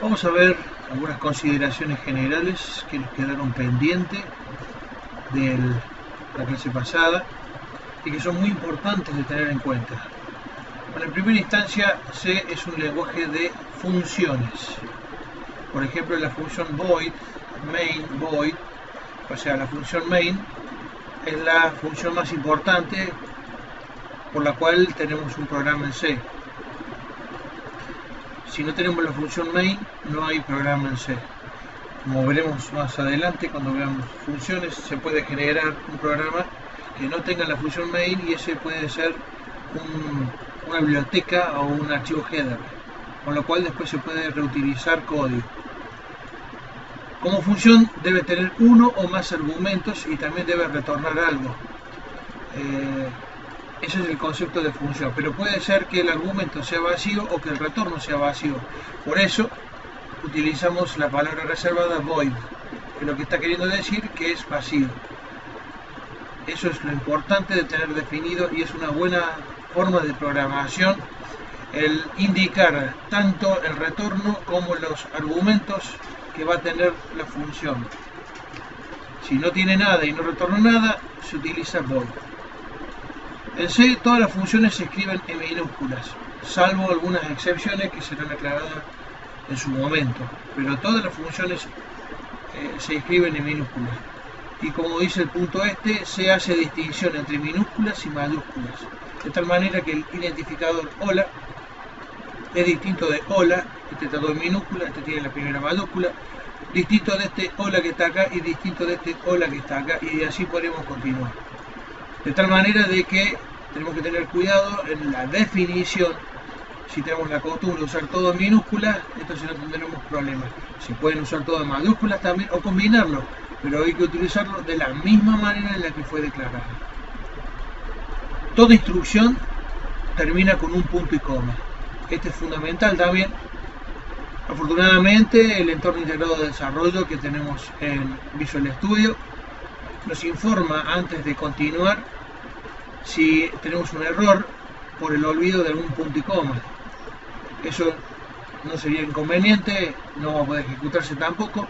Vamos a ver algunas consideraciones generales que nos quedaron pendientes de la clase pasada y que son muy importantes de tener en cuenta. Bueno, en primera instancia, C es un lenguaje de funciones. Por ejemplo, la función void, main void, o sea, la función main es la función más importante por la cual tenemos un programa en C. Si no tenemos la función main, no hay programa en C. Como veremos más adelante, cuando veamos funciones, se puede generar un programa que no tenga la función main y ese puede ser una biblioteca o un archivo header, con lo cual después se puede reutilizar código. Como función debe tener uno o más argumentos y también debe retornar algo. Ese es el concepto de función, pero puede ser que el argumento sea vacío o que el retorno sea vacío. Por eso utilizamos la palabra reservada void, que lo que está queriendo decir que es vacío. Eso es lo importante de tener definido y es una buena forma de programación el indicar tanto el retorno como los argumentos que va a tener la función. Si no tiene nada y no retorna nada, se utiliza void. En C todas las funciones se escriben en minúsculas, salvo algunas excepciones que serán aclaradas en su momento, pero todas las funciones se escriben en minúsculas. Y como dice el punto este, se hace distinción entre minúsculas y mayúsculas, de tal manera que el identificador hola es distinto de hola, este está todo en minúscula, este tiene la primera mayúscula, distinto de este hola que está acá y distinto de este hola que está acá, y así podemos continuar. De tal manera de que tenemos que tener cuidado en la definición. Si tenemos la costumbre de usar todo en minúsculas, entonces no tendremos problemas. Se pueden usar todo en mayúsculas también o combinarlo, pero hay que utilizarlo de la misma manera en la que fue declarado. Toda instrucción termina con un punto y coma. Este es fundamental también. Afortunadamente, el entorno integrado de desarrollo que tenemos en Visual Studio nos informa antes de continuar si tenemos un error por el olvido de algún punto y coma. Eso no sería inconveniente, no va a poder ejecutarse tampoco,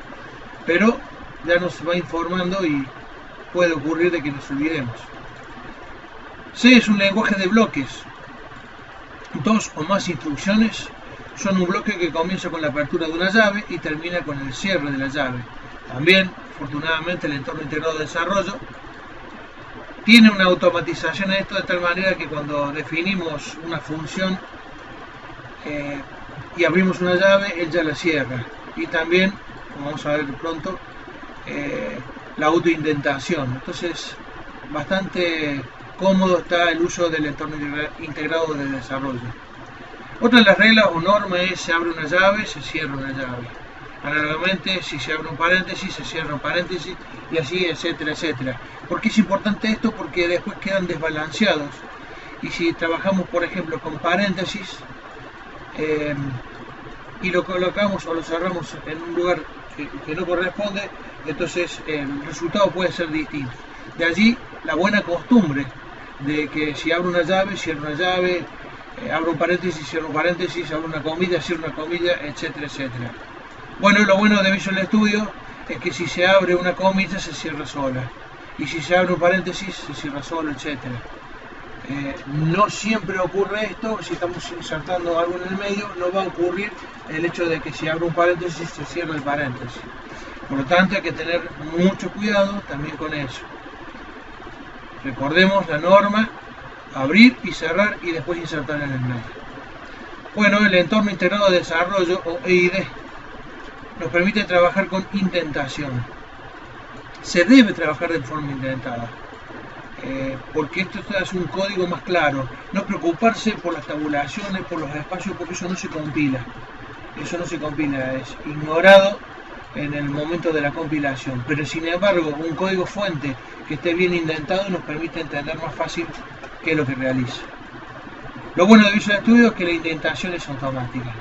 pero ya nos va informando y puede ocurrir de que nos olvidemos. C es un lenguaje de bloques. Dos o más instrucciones son un bloque que comienza con la apertura de una llave y termina con el cierre de la llave. También, afortunadamente, el entorno integrado de desarrollo tiene una automatización en esto de tal manera que cuando definimos una función y abrimos una llave, él ya la cierra. Y también, como vamos a ver pronto, la autoindentación. Entonces, bastante cómodo está el uso del entorno integrado de desarrollo. Otra de las reglas o normas es: se abre una llave, se cierra una llave. Análogamente, si se abre un paréntesis, se cierra un paréntesis, y así, etcétera, etcétera. ¿Por qué es importante esto? Porque después quedan desbalanceados. Y si trabajamos, por ejemplo, con paréntesis y lo colocamos o lo cerramos en un lugar que no corresponde, entonces el resultado puede ser distinto. De allí la buena costumbre de que si abro una llave, cierro una llave, abro un paréntesis, cierro un paréntesis, abro una comilla, cierro una comilla, etcétera, etcétera. Bueno, lo bueno de Visual Studio es que si se abre una comilla se cierra sola, y si se abre un paréntesis se cierra solo, etcétera. No siempre ocurre esto. Si estamos insertando algo en el medio, no va a ocurrir el hecho de que si abro un paréntesis se cierra el paréntesis. Por lo tanto, hay que tener mucho cuidado también con eso. Recordemos la norma: abrir y cerrar y después insertar en el medio. Bueno, el entorno integrado de desarrollo, o EID, nos permite trabajar con indentación. Se debe trabajar de forma indentada, porque esto hace un código más claro. No preocuparse por las tabulaciones, por los espacios, porque eso no se compila. Eso no se compila, es ignorado en el momento de la compilación. Pero sin embargo, un código fuente que esté bien indentado nos permite entender más fácil qué es lo que realiza. Lo bueno de Visual Studio es que la indentación es automática.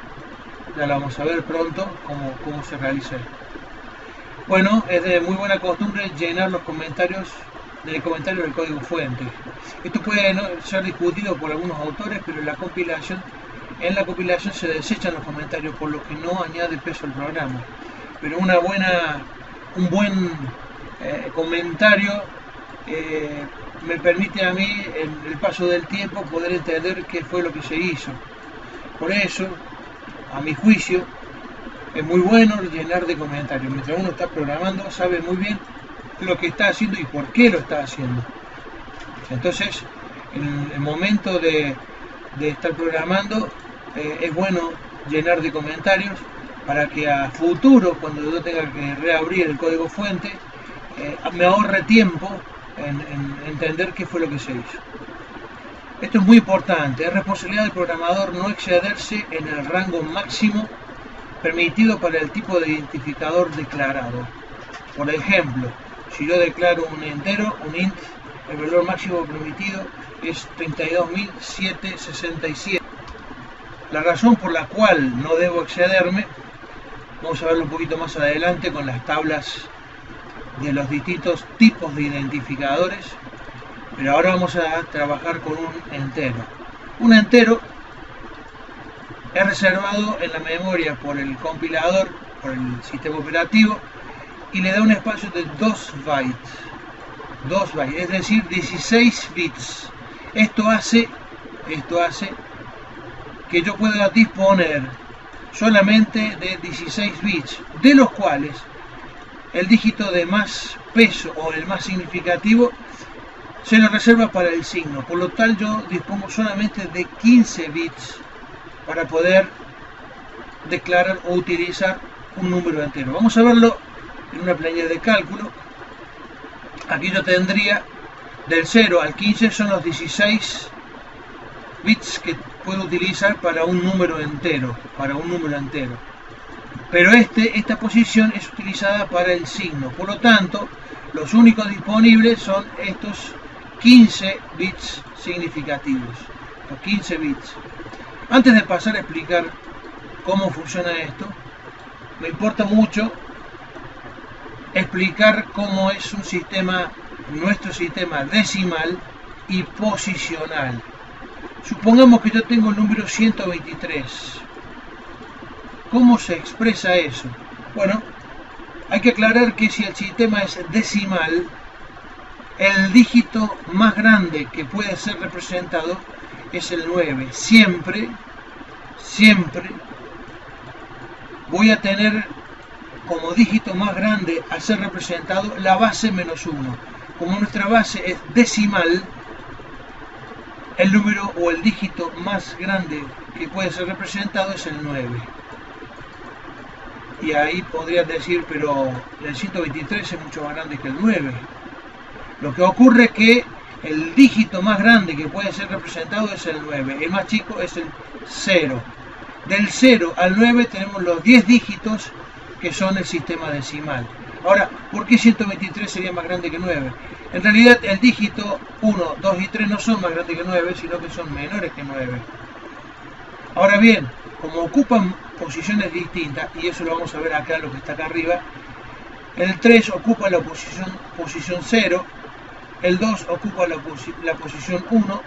Ya lo vamos a ver pronto cómo se realiza esto. Bueno, es de muy buena costumbre llenar los comentarios del código fuente. Esto puede ser discutido por algunos autores, pero la compilación en la compilación se desechan los comentarios, por lo que no añade peso al programa. Pero un buen comentario me permite a mí, en el paso del tiempo, poder entender qué fue lo que se hizo. Por eso, a mi juicio, es muy bueno llenar de comentarios. Mientras uno está programando, sabe muy bien lo que está haciendo y por qué lo está haciendo. Entonces, en el momento de estar programando, es bueno llenar de comentarios para que a futuro, cuando yo tenga que reabrir el código fuente, me ahorre tiempo en entender qué fue lo que se hizo. Esto es muy importante. Es responsabilidad del programador no excederse en el rango máximo permitido para el tipo de identificador declarado. Por ejemplo, si yo declaro un entero, un int, el valor máximo permitido es 32.767. La razón por la cual no debo excederme, vamos a verlo un poquito más adelante con las tablas de los distintos tipos de identificadores, pero ahora vamos a trabajar con un entero. Un entero es reservado en la memoria por el compilador, por el sistema operativo, y le da un espacio de 2 bytes, es decir, 16 bits. Esto hace que yo pueda disponer solamente de 16 bits, de los cuales el dígito de más peso o el más significativo se lo reserva para el signo. Por lo tal, yo dispongo solamente de 15 bits para poder declarar o utilizar un número entero. Vamos a verlo en una planilla de cálculo. Aquí yo tendría del 0 al 15 son los 16 bits que puedo utilizar para un número entero, Pero esta posición es utilizada para el signo. Por lo tanto, los únicos disponibles son estos 15 bits significativos. Los 15 bits. Antes de pasar a explicar cómo funciona esto, me importa mucho explicar cómo es un sistema, nuestro sistema decimal y posicional. Supongamos que yo tengo el número 123. ¿Cómo se expresa eso? Bueno, hay que aclarar que si el sistema es decimal, el dígito más grande que puede ser representado es el 9. Siempre voy a tener como dígito más grande a ser representado la base menos 1. Como nuestra base es decimal, el número o el dígito más grande que puede ser representado es el 9. Y ahí podrías decir, pero el 123 es mucho más grande que el 9. Lo que ocurre es que el dígito más grande que puede ser representado es el 9. El más chico es el 0. Del 0 al 9 tenemos los 10 dígitos que son el sistema decimal. Ahora, ¿por qué 123 sería más grande que 9? En realidad el dígito 1, 2 y 3 no son más grandes que 9, sino que son menores que 9. Ahora bien, como ocupan posiciones distintas, y eso lo vamos a ver acá, lo que está acá arriba, el 3 ocupa la posición 0, el 2 ocupa la posición 1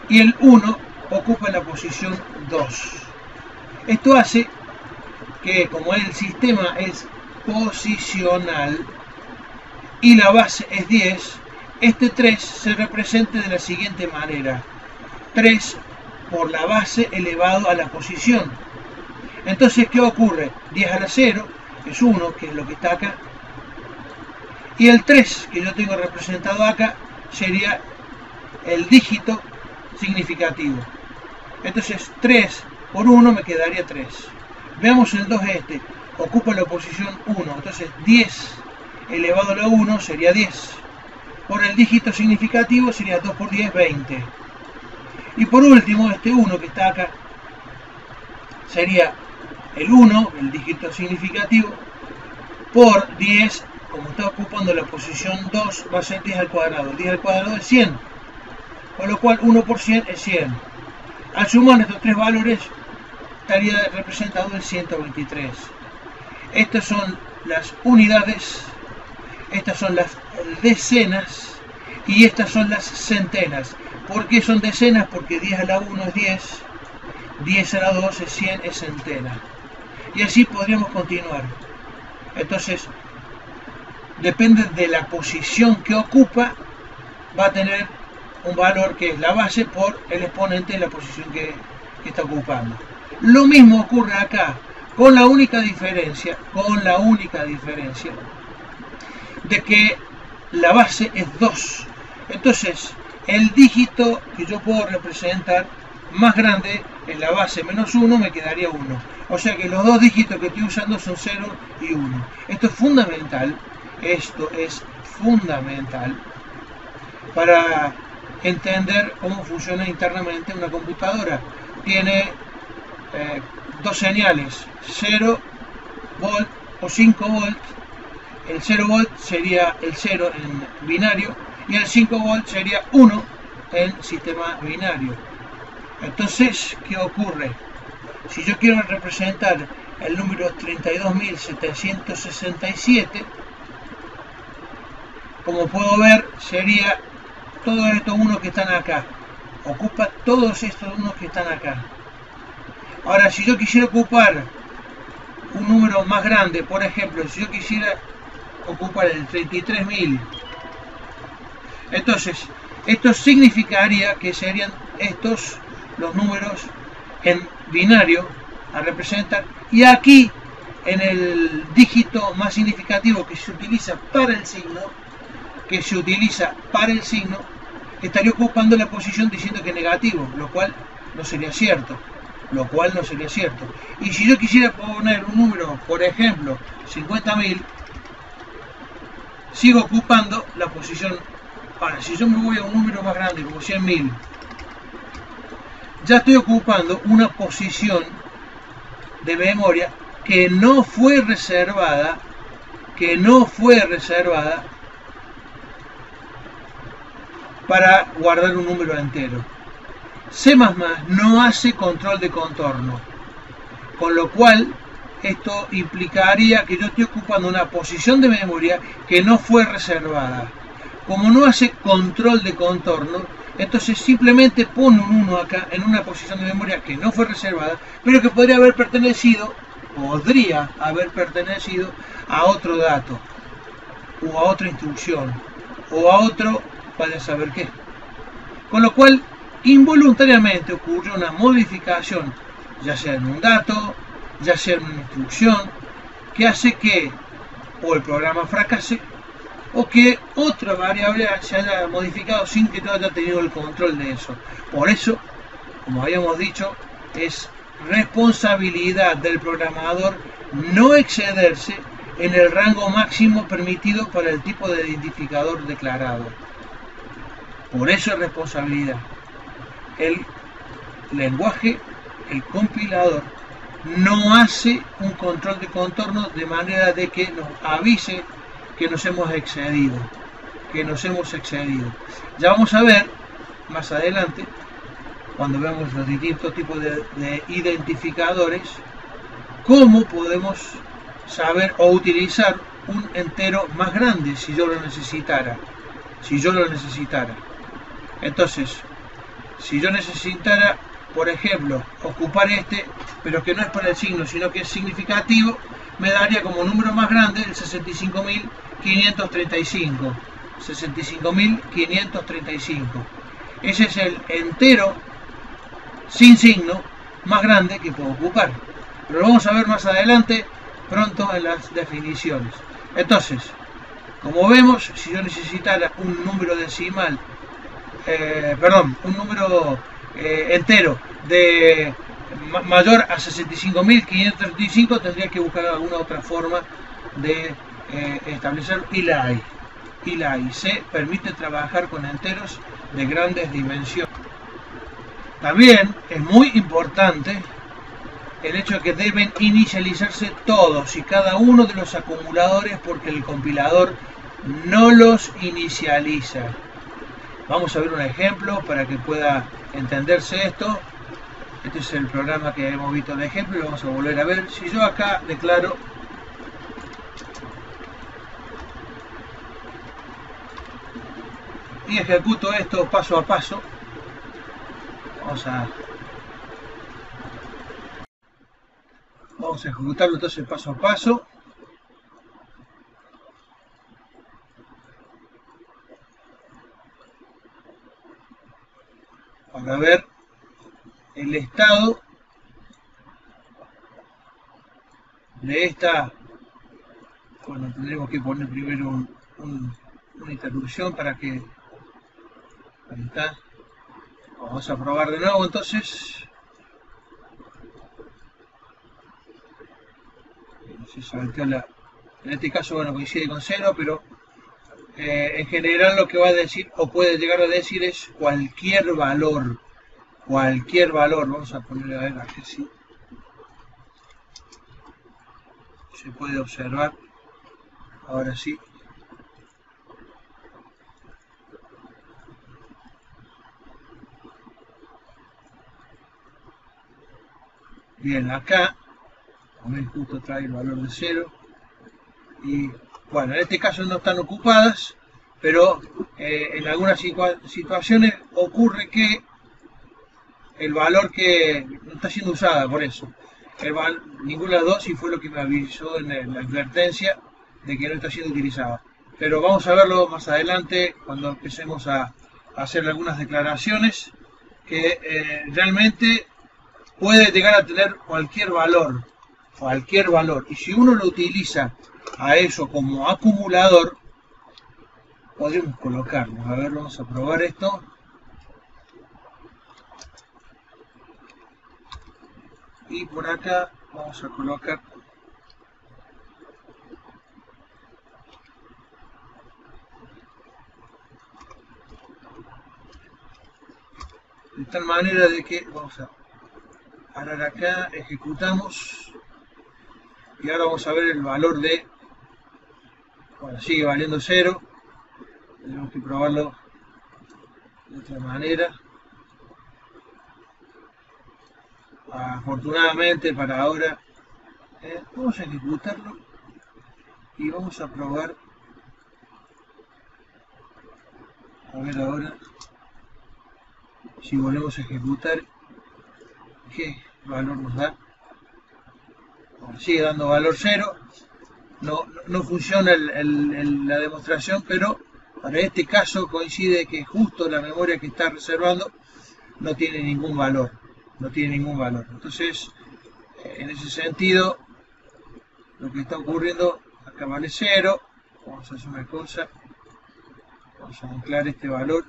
y el 1 ocupa la posición 2. Esto hace que, como el sistema es posicional y la base es 10, este 3 se represente de la siguiente manera: 3 por la base elevado a la posición. Entonces, ¿qué ocurre? 10 a la 0 es 1, que es lo que está acá, y el 3 que yo tengo representado acá sería el dígito significativo. Entonces 3 por 1 me quedaría 3. Veamos el 2 ocupa la posición 1, entonces 10 elevado a la 1 sería 10. Por el dígito significativo sería 2 por 10, 20. Y por último, este 1 que está acá sería el 1, el dígito significativo, por 10, como está ocupando la posición 2, va a ser 10 al cuadrado. 10 al cuadrado es 100, con lo cual 1 por 100 es 100. Al sumar estos tres valores, estaría representado el 123. Estas son las unidades, estas son las decenas y estas son las centenas. ¿Por qué son decenas? Porque 10 a la 1 es 10, 10 a la 12, 100 es entera. Y así podríamos continuar. Entonces, depende de la posición que ocupa, va a tener un valor que es la base por el exponente de la posición que está ocupando. Lo mismo ocurre acá, con la única diferencia de que la base es 2. Entonces, el dígito que yo puedo representar más grande en la base menos 1 me quedaría 1. O sea que los dos dígitos que estoy usando son 0 y 1. Esto es fundamental para entender cómo funciona internamente una computadora. Tiene dos señales, 0 volt o 5 volt. El 0 volt sería el 0 en binario y el 5 volt sería 1 en sistema binario. Entonces, ¿qué ocurre? Si yo quiero representar el número 32.767, como puedo ver, sería todos estos unos que están acá. Ocupa todos estos unos que están acá. Ahora, si yo quisiera ocupar un número más grande, por ejemplo, si yo quisiera ocupar el 33.000, entonces, esto significaría que serían estos los números en binario a representar, y aquí en el dígito más significativo que se utiliza para el signo, estaría ocupando la posición diciendo que es negativo, lo cual no sería cierto. Y si yo quisiera poner un número, por ejemplo, 50.000, sigo ocupando la posición. Ahora, si yo me voy a un número más grande, como 100.000, ya estoy ocupando una posición de memoria que no fue reservada para guardar un número entero. C++ no hace control de contorno, con lo cual esto implicaría que yo estoy ocupando una posición de memoria que no fue reservada. Como no hace control de contorno, entonces simplemente pone un 1 acá en una posición de memoria que no fue reservada, pero que podría haber pertenecido a otro dato, o a otra instrucción, o a otro, vaya a saber qué. Con lo cual, involuntariamente ocurre una modificación, ya sea en un dato, ya sea en una instrucción, que hace que o el programa fracase, o que otra variable se haya modificado sin que tú haya tenido el control de eso. Por eso, como habíamos dicho, es responsabilidad del programador no excederse en el rango máximo permitido para el tipo de identificador declarado. Por eso es responsabilidad. El lenguaje, el compilador, no hace un control de contorno de manera de que nos avise que nos hemos excedido. Ya vamos a ver más adelante, cuando veamos los distintos tipos de identificadores, cómo podemos saber o utilizar un entero más grande si yo lo necesitara. Entonces, si yo necesitara, por ejemplo, ocupar este, pero que no es para el signo, sino que es significativo, me daría como número más grande el 65.535. 65.535. Ese es el entero sin signo más grande que puedo ocupar. Pero lo vamos a ver más adelante, pronto en las definiciones. Entonces, como vemos, si yo necesitara un número decimal, un número entero de mayor a 65.535, tendría que buscar alguna otra forma de establecerlo, y la hay. Se permite trabajar con enteros de grandes dimensiones. También es muy importante el hecho de que deben inicializarse todos y cada uno de los acumuladores, porque el compilador no los inicializa. Vamos a ver un ejemplo para que pueda entenderse esto. Este es el programa que hemos visto de ejemplo y vamos a volver a ver. Si yo acá declaro y ejecuto esto paso a paso, vamos a Vamos a ejecutarlo entonces paso a paso. Para ver el estado de esta. Bueno, tendremos que poner primero una interrupción para que. Ahí está. Vamos a probar de nuevo entonces. Se salteó en este caso, bueno, coincide con 0, pero en general lo que va a decir o puede llegar a decir es cualquier valor. Cualquier valor. Vamos a poner a ver aquí si se puede observar. Ahora sí. Bien, acá también justo trae el valor de 0. Y bueno, en este caso no están ocupadas, pero en algunas situaciones ocurre que el valor que no está siendo usada, por eso. Ninguna de las dos, y fue lo que me avisó en la advertencia de que no está siendo utilizada. Pero vamos a verlo más adelante cuando empecemos a hacer algunas declaraciones que realmente puede llegar a tener cualquier valor. Cualquier valor. Y si uno lo utiliza a eso como acumulador, podemos colocarlo. A ver, vamos a probar esto. Y por acá vamos a colocar de tal manera de que vamos a parar acá, ejecutamos y ahora vamos a ver el valor de, bueno, sigue valiendo 0, tenemos que probarlo de otra manera. Afortunadamente para ahora vamos a ejecutarlo y vamos a probar a ver ahora si volvemos a ejecutar qué valor nos da. Bueno, sigue dando valor 0, no funciona la demostración, pero para este caso coincide que justo la memoria que está reservando no tiene ningún valor. No tiene ningún valor. Entonces, en ese sentido, lo que está ocurriendo, acá vale 0. Vamos a hacer una cosa. Vamos a anclar este valor.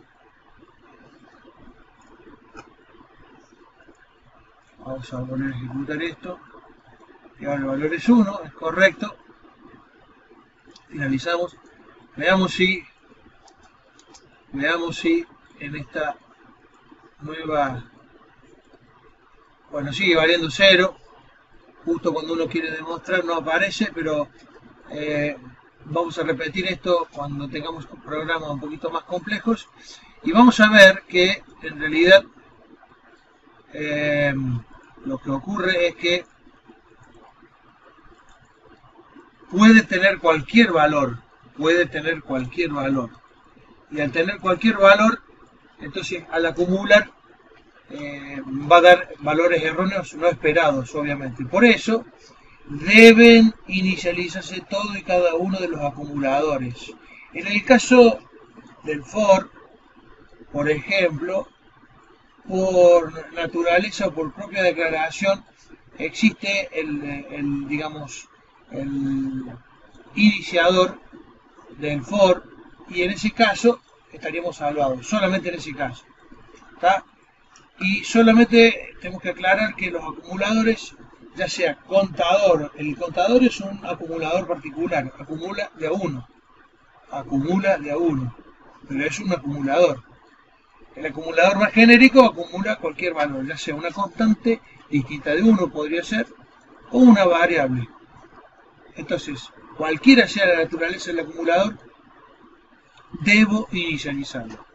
Vamos a volver a ejecutar esto. Y ahora el valor es 1, es correcto. Finalizamos. Veamos si en esta nueva... Bueno, sigue valiendo 0, justo cuando uno quiere demostrar no aparece, pero vamos a repetir esto cuando tengamos programas un poquito más complejos y vamos a ver que en realidad lo que ocurre es que puede tener cualquier valor, y al tener cualquier valor, entonces al acumular va a dar valores erróneos no esperados, obviamente. Por eso deben inicializarse todo y cada uno de los acumuladores. En el caso del for, por ejemplo, por naturaleza o por propia declaración, existe el iniciador del for, y en ese caso estaríamos salvados, solamente en ese caso. ¿Está? Y solamente tenemos que aclarar que los acumuladores, ya sea contador, el contador es un acumulador particular, acumula de a uno, pero es un acumulador. El acumulador más genérico acumula cualquier valor, ya sea una constante distinta de 1 podría ser, o una variable. Entonces, cualquiera sea la naturaleza del acumulador, debo inicializarlo.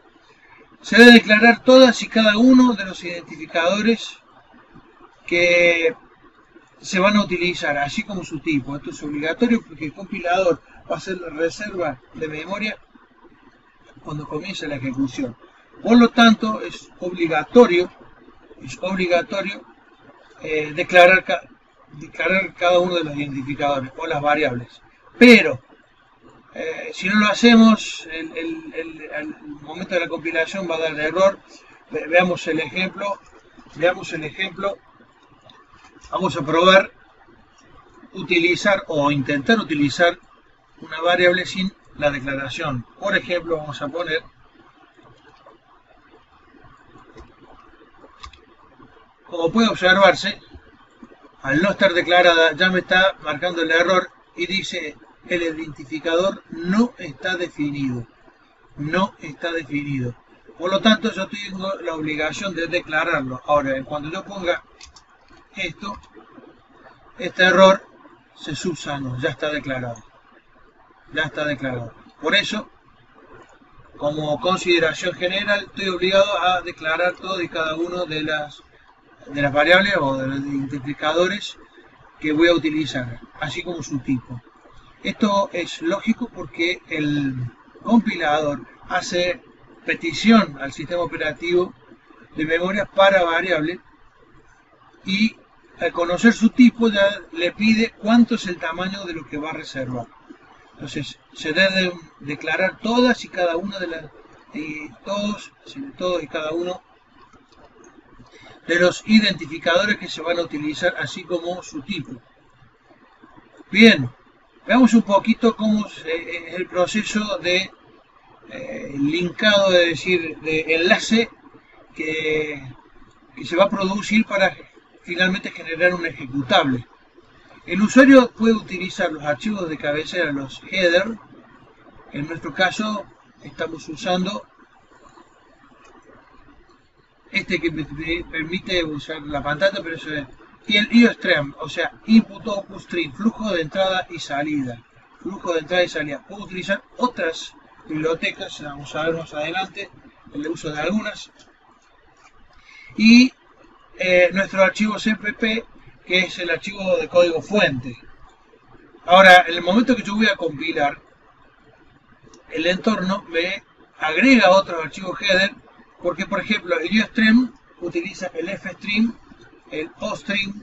Se debe declarar todas y cada uno de los identificadores que se van a utilizar, así como su tipo. Esto es obligatorio porque el compilador va a hacer la reserva de memoria cuando comience la ejecución. Por lo tanto, es obligatorio declarar declarar cada uno de los identificadores o las variables. Pero si no lo hacemos, al momento de la compilación va a dar error. Veamos el ejemplo. Vamos a probar utilizar o intentar utilizar una variable sin la declaración. Por ejemplo, vamos a poner como puede observarse, al no estar declarada ya me está marcando el error y dice el identificador no está definido. No está definido. Por lo tanto, yo tengo la obligación de declararlo. Ahora, cuando yo ponga esto, este error se subsanó, ya está declarado. Ya está declarado. Por eso, como consideración general, estoy obligado a declarar todo y cada uno de las variables o de los identificadores que voy a utilizar, así como su tipo. Esto es lógico porque el compilador hace petición al sistema operativo de memoria para variables y al conocer su tipo ya le pide cuánto es el tamaño de lo que va a reservar. Entonces se deben declarar todas y cada una de las todos y cada uno de los identificadores que se van a utilizar, así como su tipo. Bien, veamos un poquito cómo es el proceso de linkado, es decir, de enlace que se va a producir para finalmente generar un ejecutable. El usuario puede utilizar los archivos de cabecera, los header. En nuestro caso estamos usando este que me permite usar la pantalla, pero eso es, y el IOStream, o sea, Input Output Stream, flujo de entrada y salida. Flujo de entrada y salida. Puedo utilizar otras bibliotecas, vamos a ver más adelante el uso de algunas. Y nuestro archivo CPP, que es el archivo de código fuente. Ahora, en el momento que yo voy a compilar, el entorno me agrega otros archivos header, porque por ejemplo el IOStream utiliza el FStream, el OStream,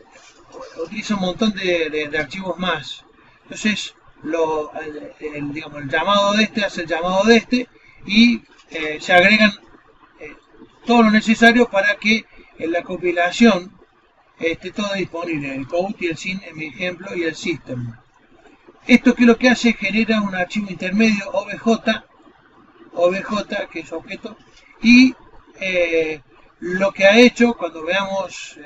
utiliza un montón de archivos más. Entonces, digamos, el llamado de este hace el llamado de este y se agregan todo lo necesario para que en la compilación esté todo disponible, el code y el sin en mi ejemplo y el system. Esto que lo que hace, genera un archivo intermedio obj, que es objeto, y lo que ha hecho, cuando veamos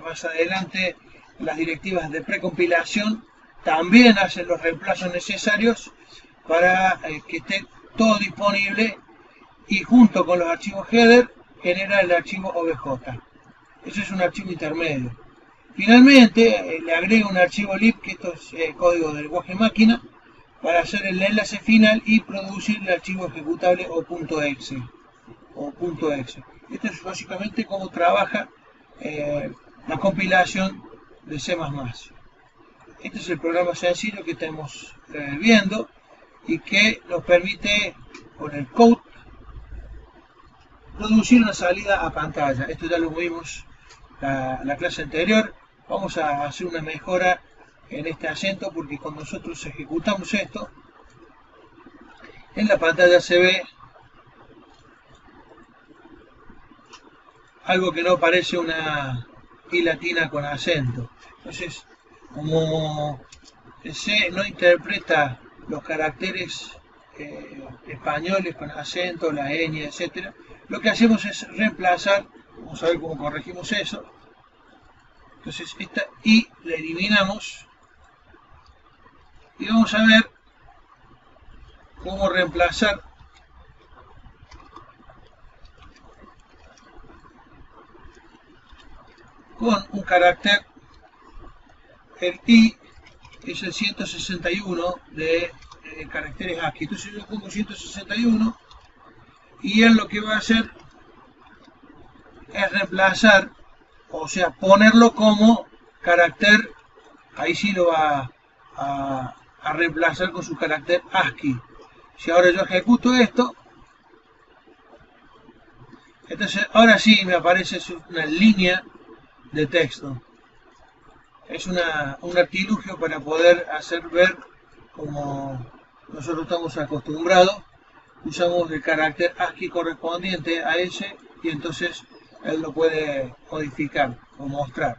más adelante las directivas de precompilación, también hacen los reemplazos necesarios para que esté todo disponible y junto con los archivos header genera el archivo obj. Eso es un archivo intermedio. Finalmente le agrega un archivo lib, que esto es código del lenguaje máquina, para hacer el enlace final y producir el archivo ejecutable o .exe. Esto es básicamente cómo trabaja la compilación de C++. Este es el programa sencillo que estamos viendo y que nos permite, con el code, producir una salida a pantalla. Esto ya lo vimos la clase anterior. Vamos a hacer una mejora en este acento porque cuando nosotros ejecutamos esto, en la pantalla se ve algo que no parece una I latina con acento. Entonces, como C no interpreta los caracteres españoles con acento, la ñ, etc., lo que hacemos es reemplazar. Vamos a ver cómo corregimos eso. Entonces esta I la eliminamos y vamos a ver cómo reemplazar con un carácter. El I es el 161 de caracteres ASCII. Entonces yo pongo 161 y él lo que va a hacer es reemplazar, o sea, ponerlo como carácter. Ahí sí lo va a reemplazar con su carácter ASCII. Si ahora yo ejecuto esto, entonces ahora sí me aparece una línea de texto. Es un artilugio para poder hacer ver, como nosotros estamos acostumbrados, usamos el carácter ASCII correspondiente a ese y entonces él lo puede modificar o mostrar.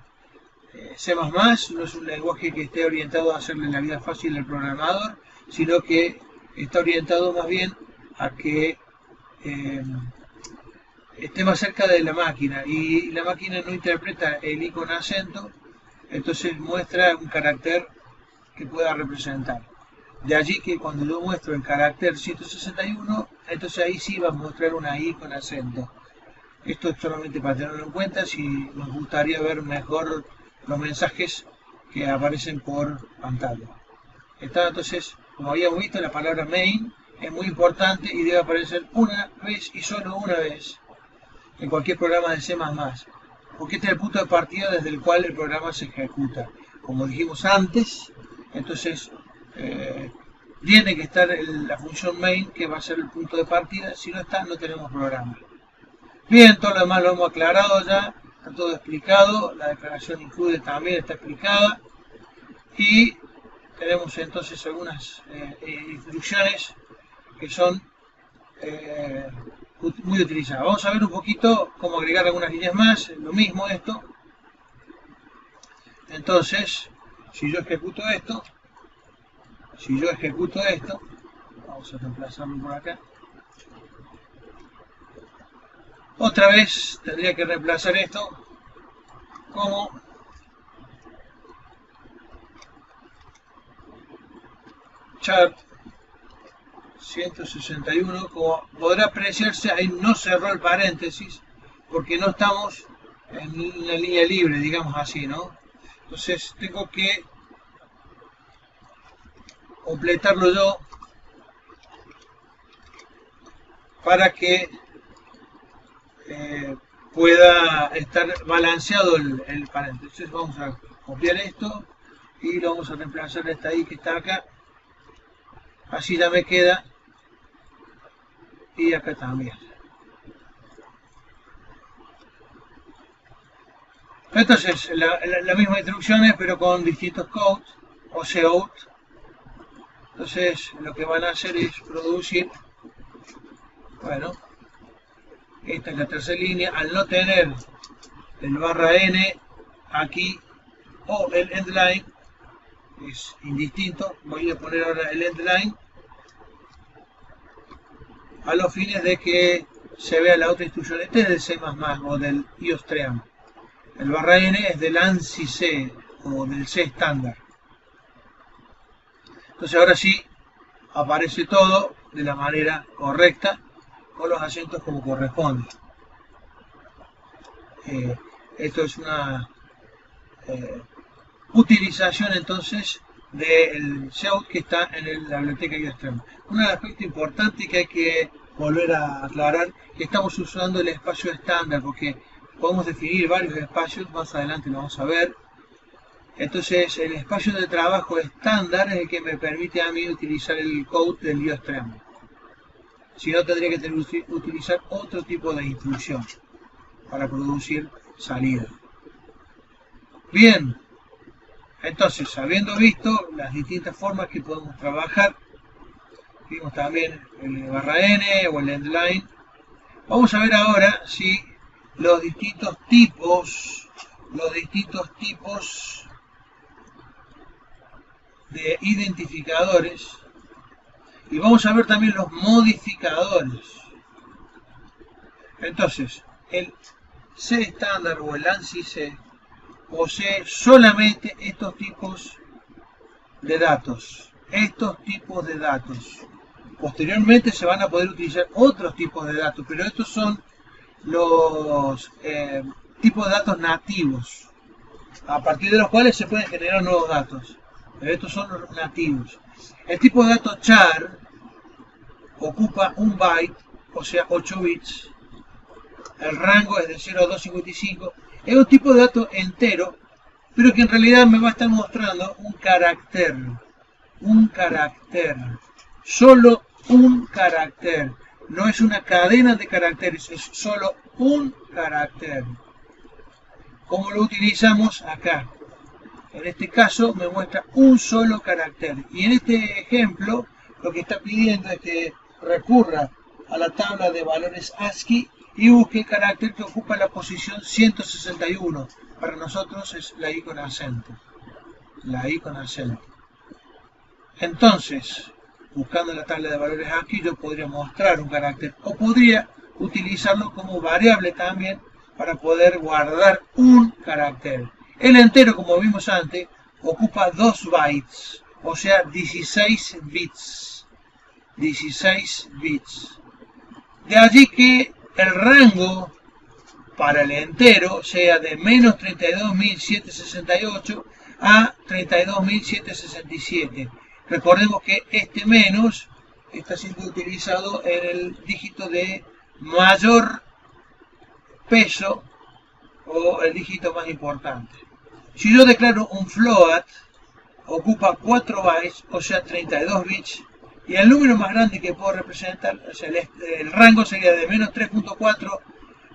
C++ no es un lenguaje que esté orientado a hacerle la vida fácil al programador, sino que está orientado más bien a que esté más cerca de la máquina, y la máquina no interpreta el i con acento, entonces muestra un carácter que pueda representar. De allí que cuando yo muestro el carácter 161, entonces ahí sí va a mostrar una i con acento. Esto es solamente para tenerlo en cuenta si nos gustaría ver mejor los mensajes que aparecen por pantalla. Entonces, como habíamos visto, la palabra main es muy importante y debe aparecer una vez y solo una vez en cualquier programa de C++, porque este es el punto de partida desde el cual el programa se ejecuta. Como dijimos antes, entonces tiene que estar la función main, que va a ser el punto de partida. Si no está, no tenemos programa. Bien, todo lo demás lo hemos aclarado ya, está todo explicado, la declaración include también está explicada, y tenemos entonces algunas instrucciones que son muy utilizadas. Vamos a ver un poquito cómo agregar algunas líneas más, lo mismo esto. Entonces, si yo ejecuto esto, vamos a reemplazarlo por acá. Otra vez tendría que reemplazar esto como chart 161. Como podrá apreciarse, ahí no cerró el paréntesis porque no estamos en una línea libre, digamos así, ¿no? Entonces tengo que completarlo yo para que pueda estar balanceado el paréntesis. Entonces vamos a copiar esto y lo vamos a reemplazar esta i que está acá, así ya me queda, y acá también. Entonces la misma instrucciones pero con distintos codes o cout. Entonces lo que van a hacer es producir, bueno, esta es la tercera línea. Al no tener el /n aquí o el endline, es indistinto, voy a poner ahora el endline a los fines de que se vea la otra instrucción. Este es del C++ o del iostream. El /n es del ANSI C o del C estándar. Entonces ahora sí aparece todo de la manera correcta, con los acentos como corresponde. Esto es una utilización entonces del cout que está en la biblioteca iostream. Un aspecto importante que hay que volver a aclarar, que estamos usando el espacio estándar porque podemos definir varios espacios, más adelante lo vamos a ver. Entonces el espacio de trabajo estándar es el que me permite a mí utilizar el code del iostream. Si no, tendría que utilizar otro tipo de instrucción para producir salida. Bien, entonces, habiendo visto las distintas formas que podemos trabajar, vimos también el /n o el endline, vamos a ver ahora si los distintos tipos de identificadores, y vamos a ver también los modificadores. Entonces, el C estándar o el ANSI C posee solamente estos tipos de datos. Posteriormente se van a poder utilizar otros tipos de datos, pero estos son los tipos de datos nativos, a partir de los cuales se pueden generar nuevos datos. Pero estos son los nativos. El tipo de dato char ocupa un byte, o sea 8 bits. El rango es de 0 a 255. Es un tipo de dato entero, pero que en realidad me va a estar mostrando un carácter. Solo un carácter. No es una cadena de caracteres, es solo un carácter. ¿Cómo lo utilizamos acá? En este caso me muestra un solo carácter. Y en este ejemplo lo que está pidiendo es que recurra a la tabla de valores ASCII y busque el carácter que ocupa la posición 161. Para nosotros es la I con acento. La I con acento. Entonces, buscando la tabla de valores ASCII, yo podría mostrar un carácter o podría utilizarlo como variable también para poder guardar un carácter. El entero, como vimos antes, ocupa 2 bytes, o sea, 16 bits. 16 bits. De allí que el rango para el entero sea de menos 32.768 a 32.767. Recordemos que este menos está siendo utilizado en el dígito de mayor peso o el dígito más importante. Si yo declaro un float, ocupa 4 bytes, o sea 32 bits, y el número más grande que puedo representar, o sea, el rango sería de menos 3.4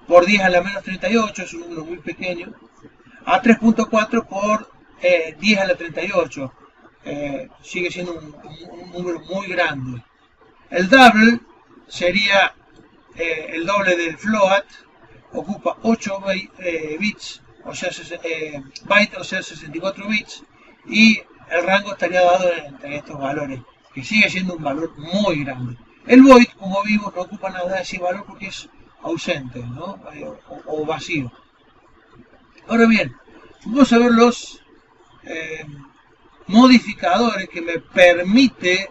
por 10 a la menos 38, es un número muy pequeño, a 3.4 por 10 a la 38. Sigue siendo un número muy grande. El double sería el doble del float, ocupa 8 bits, o sea, bytes, o sea 64 bits, y el rango estaría dado entre estos valores, que sigue siendo un valor muy grande. El void, como vimos, no ocupa nada de ese valor porque es ausente, ¿no? O vacío. Ahora bien, vamos a ver los modificadores que me permite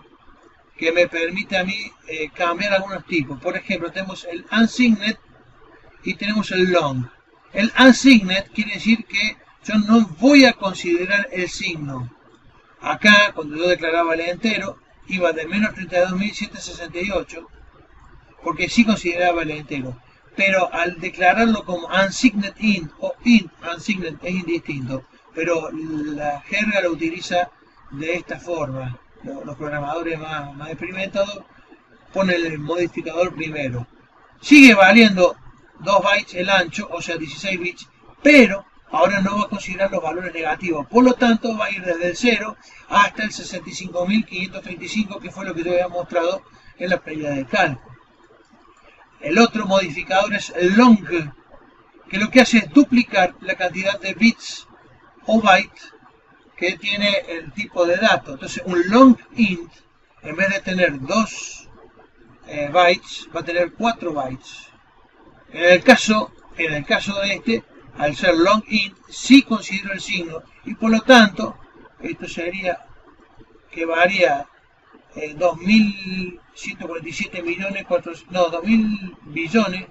a mí cambiar algunos tipos. Por ejemplo, tenemos el unsigned y tenemos el long. El unsigned quiere decir que yo no voy a considerar el signo. Acá, cuando yo declaraba el entero, iba de menos 32.768, porque sí consideraba el entero. Pero al declararlo como unsigned int o int unsigned es indistinto. Pero la jerga lo utiliza de esta forma. Los programadores más experimentados ponen el modificador primero. Sigue valiendo 2 bytes el ancho, o sea 16 bits, pero ahora no va a considerar los valores negativos. Por lo tanto, va a ir desde el 0 hasta el 65.535, que fue lo que yo había mostrado en la previa de cálculo. El otro modificador es el long, que lo que hace es duplicar la cantidad de bits o bytes que tiene el tipo de dato. Entonces, un long int, en vez de tener 2 bytes, va a tener 4 bytes. En el caso de este, al ser long int, sí considero el signo, y por lo tanto, esto sería que varía 2.147 millones, 2.000 billones,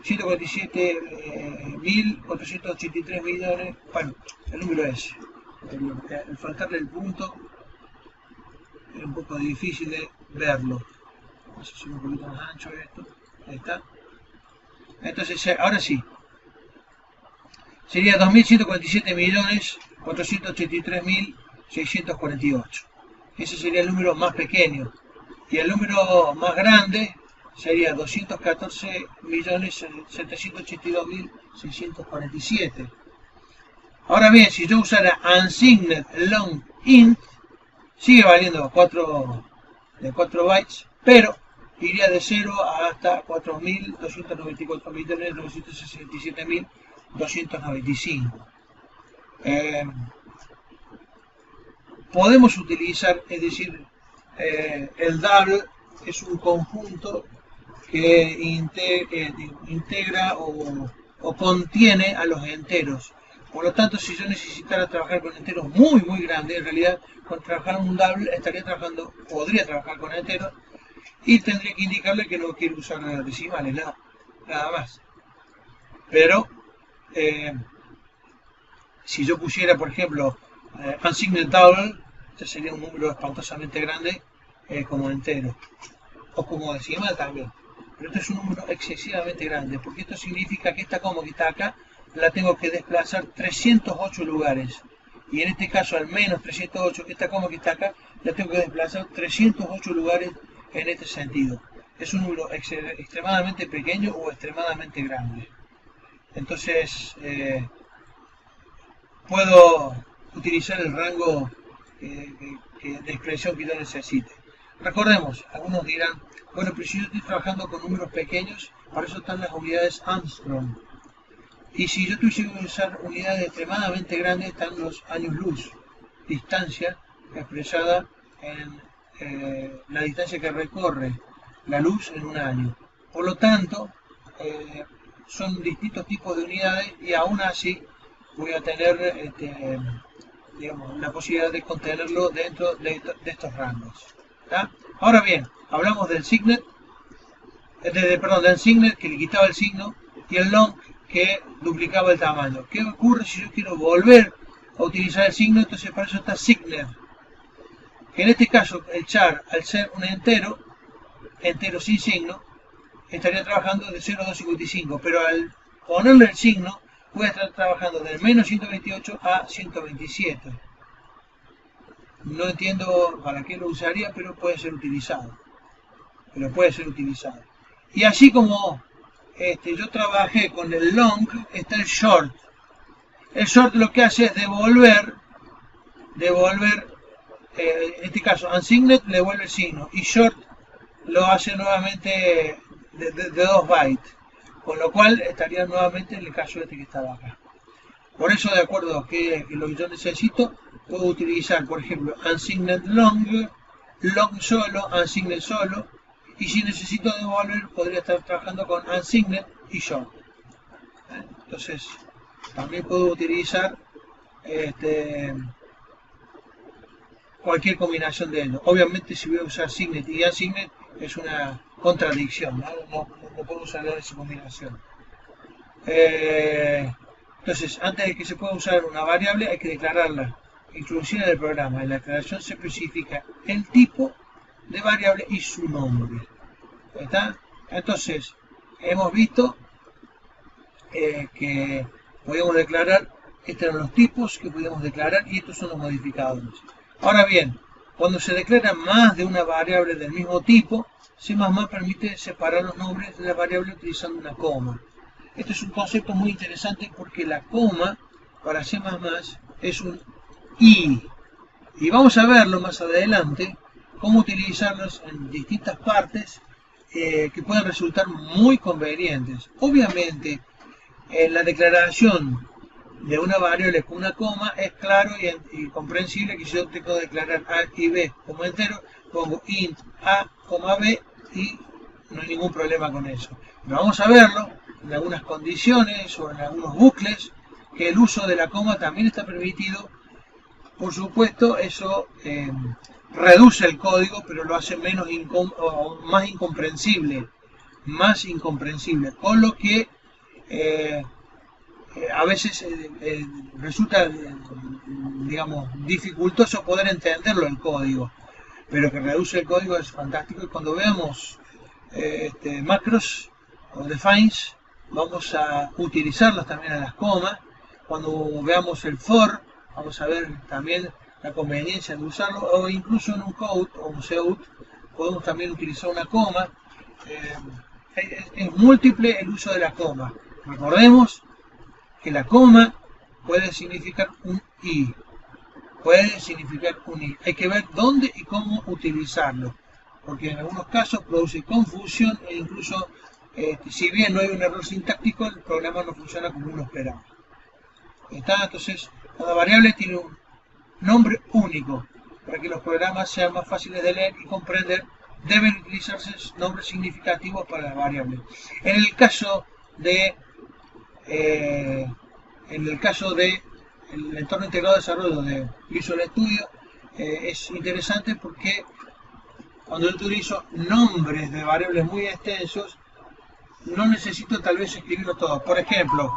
147.483 millones, bueno, el número es. El faltarle el punto es un poco difícil de verlo. Vamos a hacer un poquito más ancho esto. Ahí está. Entonces, ahora sí. Sería 2.147.483.648. Ese sería el número más pequeño. Y el número más grande sería 214.782.647. Ahora bien, si yo usara unsigned long int, sigue valiendo de 4 bytes, pero iría de 0 hasta 4.294.967.295. Podemos utilizar, es decir, el double es un conjunto que integra o contiene a los enteros. Por lo tanto, si yo necesitara trabajar con enteros muy grandes, en realidad con trabajar un double podría trabajar con enteros y tendría que indicarle que no quiero usar decimales, nada más. Pero si yo pusiera, por ejemplo, unsigned double, este sería un número espantosamente grande como entero, o como decimal también. Pero esto es un número excesivamente grande, porque esto significa que esta coma que está acá la tengo que desplazar 308 lugares. Y en este caso, al menos 308, esta coma que está acá, la tengo que desplazar 308 lugares en este sentido. Es un número extremadamente pequeño o extremadamente grande. Entonces, puedo utilizar el rango de expresión que yo necesite. Recordemos, algunos dirán, bueno, pero si yo estoy trabajando con números pequeños, para eso están las unidades Armstrong. Y si yo tuviese que usar unidades extremadamente grandes, están los años luz, distancia expresada en la distancia que recorre la luz en un año. Por lo tanto, son distintos tipos de unidades y aún así voy a tener digamos, la posibilidad de contenerlo dentro de estos rangos. ¿Tá? Ahora bien, hablamos del signet, del signet que le quitaba el signo y el long que duplicaba el tamaño. ¿Qué ocurre si yo quiero volver a utilizar el signo? Entonces para eso está signet. Que en este caso el char, al ser un entero sin signo, estaría trabajando de 0 a 255, pero al ponerle el signo voy a estar trabajando del menos 128 a 127. No entiendo para qué lo usaría, pero puede ser utilizado. Y así como yo trabajé con el long, está el short. El short lo que hace es devolver, en este caso, unsigned le devuelve el signo y short lo hace nuevamente de 2 bytes, con lo cual estaría nuevamente en el caso que estaba acá. Por eso, de acuerdo a lo que yo necesito, puedo utilizar, por ejemplo, unsigned long, long solo, unsigned solo, y si necesito devolver, podría estar trabajando con unsigned y short. Entonces, también puedo utilizar cualquier combinación de ellos. Obviamente, si voy a usar signet y unsigned, es una contradicción, no puedo usar esa combinación. Entonces, antes de que se pueda usar una variable, hay que declararla, introducida en el programa. En la declaración se especifica el tipo de variable y su nombre. ¿Está? Entonces, hemos visto que podíamos declarar, estos eran los tipos que podíamos declarar y estos son los modificadores. Ahora bien, cuando se declara más de una variable del mismo tipo, C++ permite separar los nombres de la variable utilizando una coma. Este es un concepto muy interesante porque la coma para C++ es un i. Y vamos a verlo más adelante, cómo utilizarlos en distintas partes que pueden resultar muy convenientes. Obviamente, la declaración de una variable con una coma es claro y comprensible que si yo tengo que declarar a y b como entero, pongo int a, b y no hay ningún problema con eso. Pero vamos a verlo en algunas condiciones o en algunos bucles que el uso de la coma también está permitido. Por supuesto, eso reduce el código, pero lo hace más incomprensible, con lo que a veces resulta, digamos, dificultoso poder entenderlo el código, pero que reduce el código es fantástico. Y cuando veamos macros o defines, vamos a utilizarlos también a las comas. Cuando veamos el for, vamos a ver también la conveniencia de usarlo, o incluso en un code o un cout podemos también utilizar una coma. Es múltiple el uso de la coma. Recordemos que la coma puede significar un i. Hay que ver dónde y cómo utilizarlo, porque en algunos casos produce confusión e incluso, si bien no hay un error sintáctico, el programa no funciona como uno esperaba. Entonces, cada variable tiene un nombre único. Para que los programas sean más fáciles de leer y comprender, deben utilizarse nombres significativos para la variable. En el caso de el entorno integrado de desarrollo de Visual Studio, es interesante porque cuando yo utilizo nombres de variables muy extensos, no necesito tal vez escribirlo todo. Por ejemplo,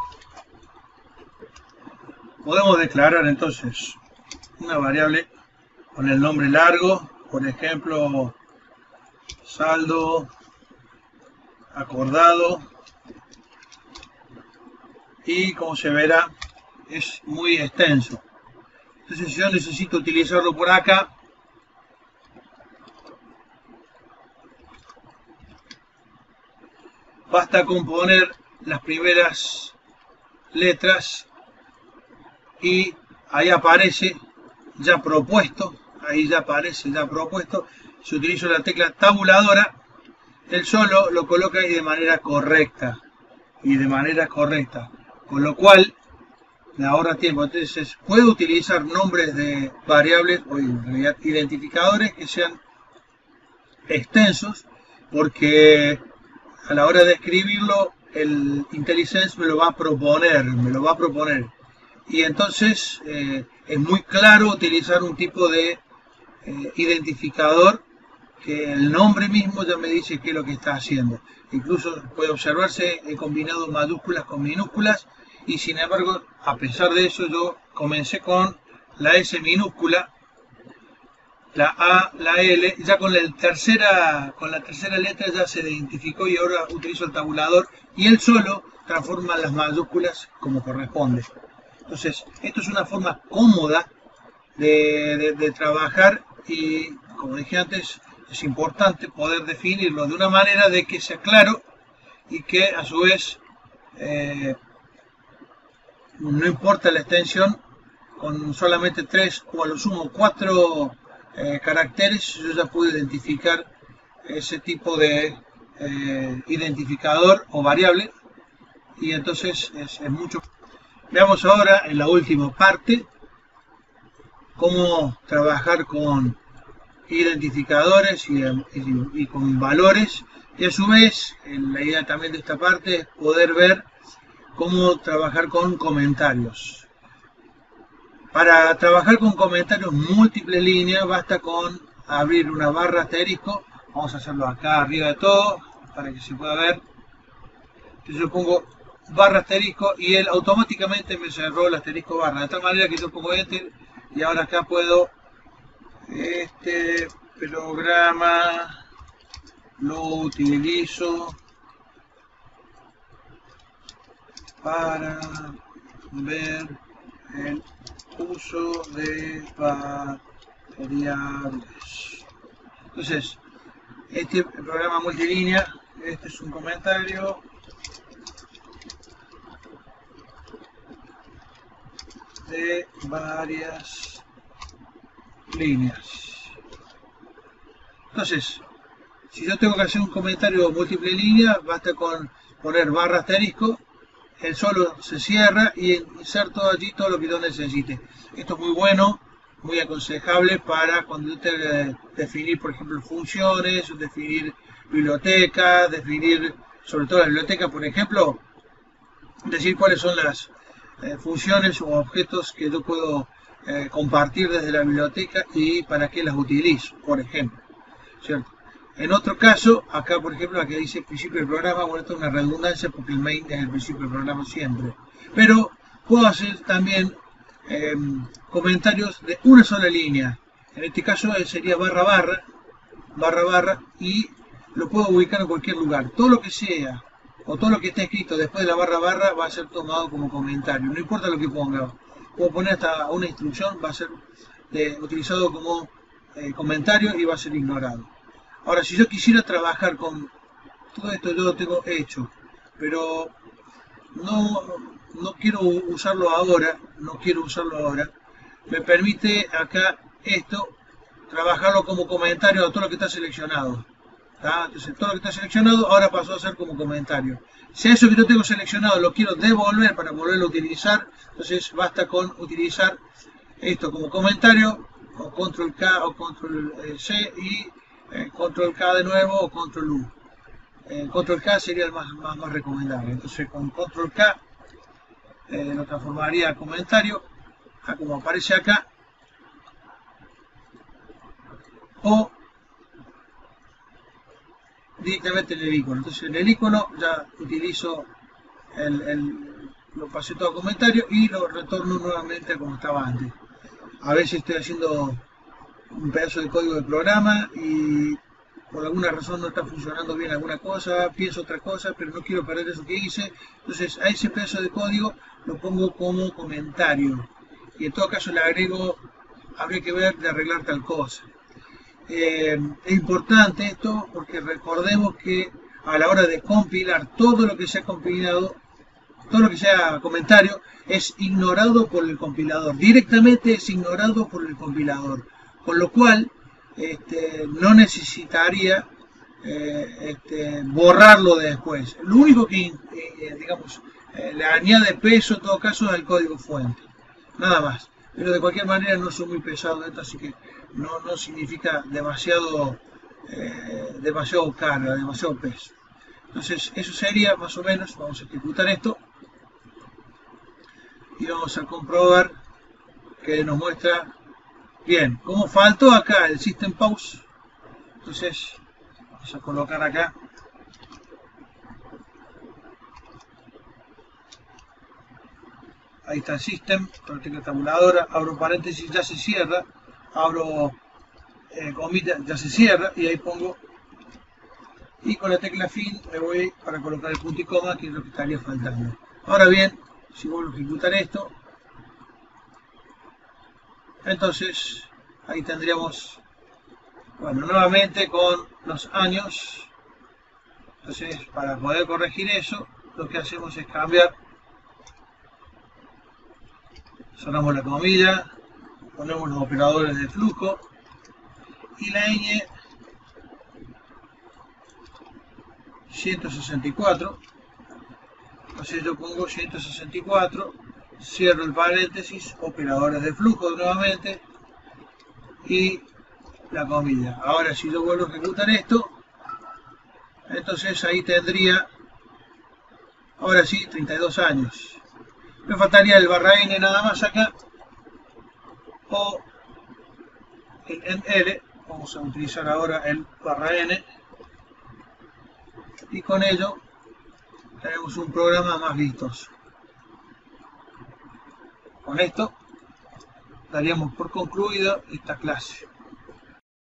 podemos declarar entonces una variable con el nombre largo, por ejemplo, saldo acordado, y como se verá es muy extenso. Entonces, si yo necesito utilizarlo por acá, basta con poner las primeras letras y ahí aparece ya propuesto, ahí ya aparece ya propuesto. Si utilizo la tecla tabuladora, él solo lo coloca ahí de manera correcta, con lo cual me ahorra tiempo. Entonces puedo utilizar nombres de variables o en realidad identificadores que sean extensos, porque a la hora de escribirlo el IntelliSense me lo va a proponer. Y entonces es muy claro utilizar un tipo de identificador que el nombre mismo ya me dice qué es lo que está haciendo. Incluso puede observarse, he combinado mayúsculas con minúsculas y sin embargo, a pesar de eso, yo comencé con la S minúscula, la A, la L, ya con la tercera letra ya se identificó y ahora utilizo el tabulador y él solo transforma las mayúsculas como corresponde. Entonces, esto es una forma cómoda de trabajar y, como dije antes, es importante poder definirlo de una manera de que sea claro y que a su vez no importa la extensión, con solamente 3 o a lo sumo 4 caracteres yo ya puedo identificar ese tipo de identificador o variable y entonces es mucho. Veamos ahora en la última parte cómo trabajar con identificadores y con valores y a su vez la idea también de esta parte es poder ver cómo trabajar con comentarios. Para trabajar con comentarios múltiples líneas basta con abrir una barra asterisco. Vamos a hacerlo acá arriba de todo para que se pueda ver. Entonces yo pongo barra asterisco y él automáticamente me cerró el asterisco barra. De tal manera que yo pongo enter y ahora acá puedo este programa lo utilizo para ver el uso de variables. Entonces, este programa multilínea, este es un comentario de varias líneas. Entonces, si yo tengo que hacer un comentario múltiple línea, basta con poner barra asterisco, él solo se cierra y inserto allí todo lo que yo necesite. Esto es muy bueno, muy aconsejable para cuando usted definir, por ejemplo, funciones, definir bibliotecas, definir, sobre todo la biblioteca, por ejemplo, decir cuáles son las funciones o objetos que yo puedo compartir desde la biblioteca y para qué las utilizo, por ejemplo, ¿cierto? En otro caso, acá por ejemplo, aquí dice principio del programa, bueno, esto es una redundancia porque el main es el principio del programa siempre. Pero puedo hacer también comentarios de una sola línea. En este caso sería barra barra, y lo puedo ubicar en cualquier lugar. Todo lo que sea, o todo lo que esté escrito después de la barra va a ser tomado como comentario. No importa lo que ponga. Puedo poner hasta una instrucción, va a ser utilizado como comentario y va a ser ignorado. Ahora, si yo quisiera trabajar con todo esto, yo lo tengo hecho, pero no quiero usarlo ahora, me permite acá esto, trabajarlo como comentario a todo lo que está seleccionado. ¿Tá? Entonces, todo lo que está seleccionado ahora pasó a ser como comentario. Si a eso que yo tengo seleccionado lo quiero devolver para volverlo a utilizar, entonces basta con utilizar esto como comentario, o control K o control C y control K de nuevo o control U. Control K sería el más recomendable. Entonces con control K lo transformaría a comentario, como aparece acá, o directamente en el icono. Entonces en el icono ya utilizo lo pasé todo a comentario y lo retorno nuevamente a como estaba antes. A veces estoy haciendo un pedazo de código de programa y por alguna razón no está funcionando bien alguna cosa, pienso otra cosa, pero no quiero perder eso que hice. Entonces a ese pedazo de código lo pongo como comentario y en todo caso le agrego, habría que ver de arreglar tal cosa. Es importante esto porque recordemos que a la hora de compilar todo lo que se ha compilado todo lo que sea comentario es ignorado por el compilador, directamente es ignorado por el compilador, con lo cual no necesitaría borrarlo después. Lo único que digamos le añade peso en todo caso es el código fuente, nada más. Pero de cualquier manera no soy muy pesado de esto, así que no significa demasiado carga, demasiado peso. Entonces eso sería más o menos. Vamos a ejecutar esto y vamos a comprobar que nos muestra bien. Como faltó acá el system pause, entonces vamos a colocar acá ahí está el system con la tecla tabuladora, abro paréntesis, ya se cierra, abro comillas, ya se cierra, y ahí pongo, y con la tecla fin me voy para colocar el punto y coma, que es lo que estaría faltando. Ahora bien, si vuelvo a ejecutar esto, entonces ahí tendríamos, bueno, nuevamente con los años. Entonces, para poder corregir eso, lo que hacemos es cambiar, sonamos la comilla, ponemos los operadores de flujo y la ñ 164. Entonces yo pongo 164, cierro el paréntesis, operadores de flujo nuevamente y la comilla. Ahora si yo vuelvo a ejecutar esto, entonces ahí tendría, ahora sí, 32 años. Me faltaría el /n nada más acá, o el L. Vamos a utilizar ahora el /n, y con ello tenemos un programa más vistoso. Con esto daríamos por concluida esta clase.